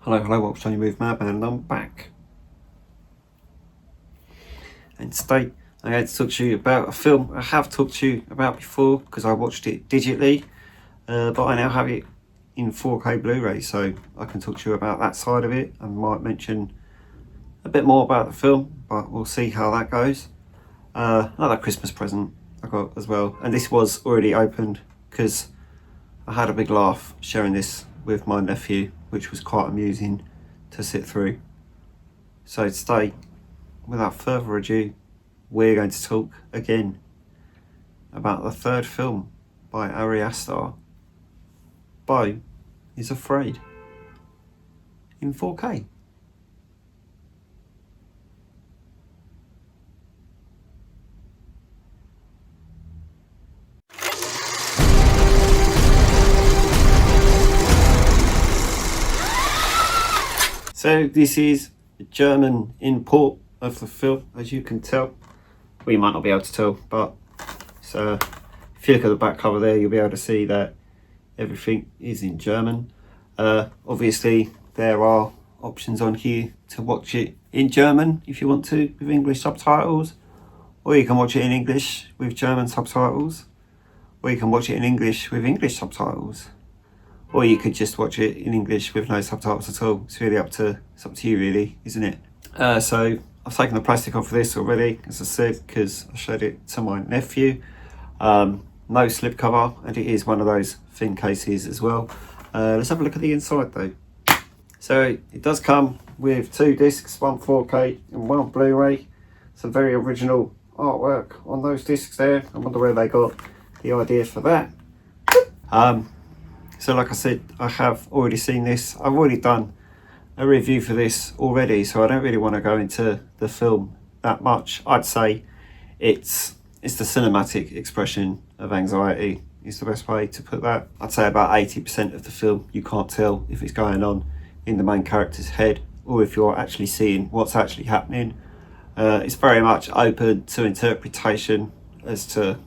Hello, welcome to MovieMadMan, and I'm back. And today I'm going to talk to you about a film I have talked to you about before because I watched it digitally, but I now have it in 4K Blu-ray, so I can talk to you about that side of it. I might mention a bit more about the film, but we'll see how that goes. Another Christmas present I got as well, and this was already opened because I had a big laugh sharing this with my nephew, which was quite amusing to sit through. So today, without further ado, we're going to talk again about the third film by Ari Aster, Beau is Afraid, in 4K. So this is a German import of the film, as you can tell. Well, you might not be able to tell, but so if you look at the back cover there, you'll be able to see that everything is in German. Obviously, there are options on here to watch it in German if you want to, with English subtitles, or you can watch it in English with German subtitles, or you can watch it in English with English subtitles. Or you could just watch it in English with no subtitles at all. It's really it's up to you really, isn't it? So I've taken the plastic off of this already, as I said, because I showed it to my nephew. No slipcover, and it is one of those thin cases as well. Let's have a look at the inside though. So it does come with 2 discs, one 4K and one Blu-ray. Some very original artwork on those discs there. I wonder where they got the idea for that. So like I said, I have already seen this. I've already done a review for this already, so I don't really want to go into the film that much. I'd say it's the cinematic expression of anxiety is the best way to put that. I'd say about 80% of the film you can't tell if it's going on in the main character's head or if you're actually seeing what's actually happening. It's very much open to interpretation as to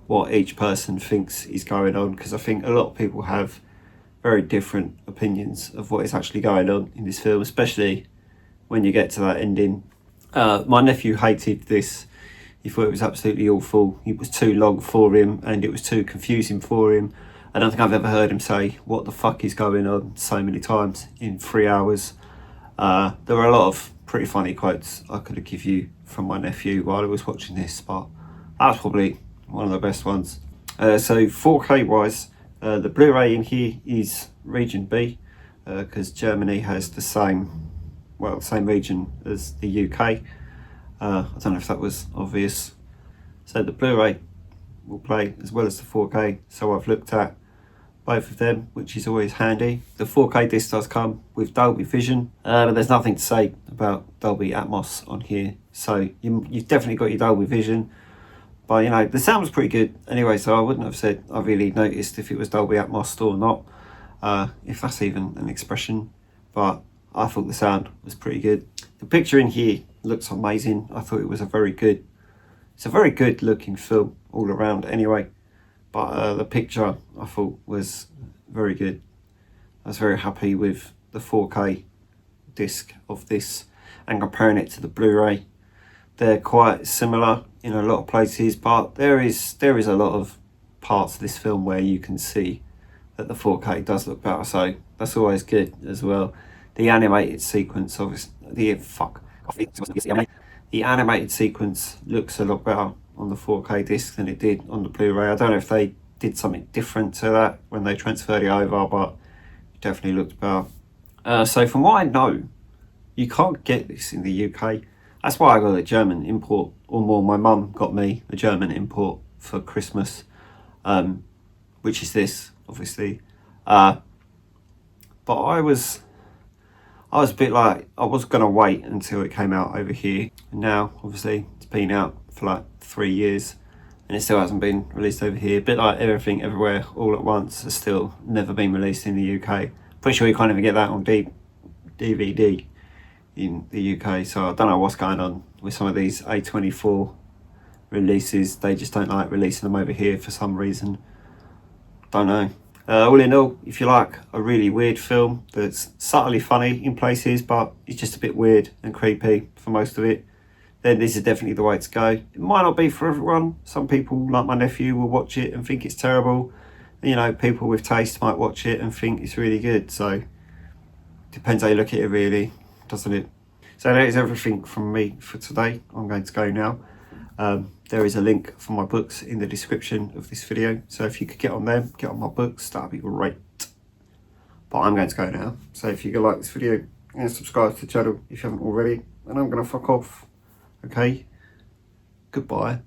what each person thinks is going on, because I think a lot of people have very different opinions of what is actually going on in this film, especially when you get to that ending. My nephew hated this. He thought it was absolutely awful. It was too long for him and it was too confusing for him. I don't think I've ever heard him say what the fuck is going on so many times in 3 hours. There were a lot of pretty funny quotes I could have given you from my nephew while I was watching this, but that was probably one of the best ones. So 4K wise, the Blu-ray in here is region B, because Germany has the same region as the UK. I don't know if that was obvious. So the Blu-ray will play as well as the 4K, so I've looked at both of them, which is always handy. The 4K disc does come with Dolby Vision, but there's nothing to say about Dolby Atmos on here, so you've definitely got your Dolby Vision. But you know, the sound was pretty good anyway, so I wouldn't have said I really noticed if it was Dolby Atmos or not, if that's even an expression, but I thought the sound was pretty good. The picture in here looks amazing. I thought it's a very good looking film all around anyway, but the picture I thought was very good. I was very happy with the 4K disc of this and comparing it to the Blu-ray. They're quite similar in a lot of places, but there is a lot of parts of this film where you can see that the 4K does look better, so that's always good as well. The animated sequence, obviously, the animated sequence looks a lot better on the 4K disc than it did on the Blu-ray. I don't know if they did something different to that when they transferred it over, but it definitely looked better. So from what I know, you can't get this in the UK. That's why I got a German import, or more, my mum got me a German import for Christmas, which is this, obviously. But I was a bit like, I was going to wait until it came out over here. And now, obviously, it's been out for like 3 years and it still hasn't been released over here. A bit like Everything Everywhere All at Once has still never been released in the UK. Pretty sure you can't even get that on DVD in the UK, so I don't know what's going on with some of these A24 releases. They just don't like releasing them over here for some reason. Don't know. All in all, if you like a really weird film that's subtly funny in places, but it's just a bit weird and creepy for most of it, then this is definitely the way to go. It might not be for everyone. Some people, like my nephew, will watch it and think it's terrible. You know, people with taste might watch it and think it's really good. So, depends how you look at it, really, doesn't it? So that is everything from me for today. I'm going to go now. There is a link for my books in the description of this video. So if you could get on them, get on my books, that'd be great. But I'm going to go now. So if you could like this video and subscribe to the channel if you haven't already. And I'm going to fuck off. Okay? Goodbye.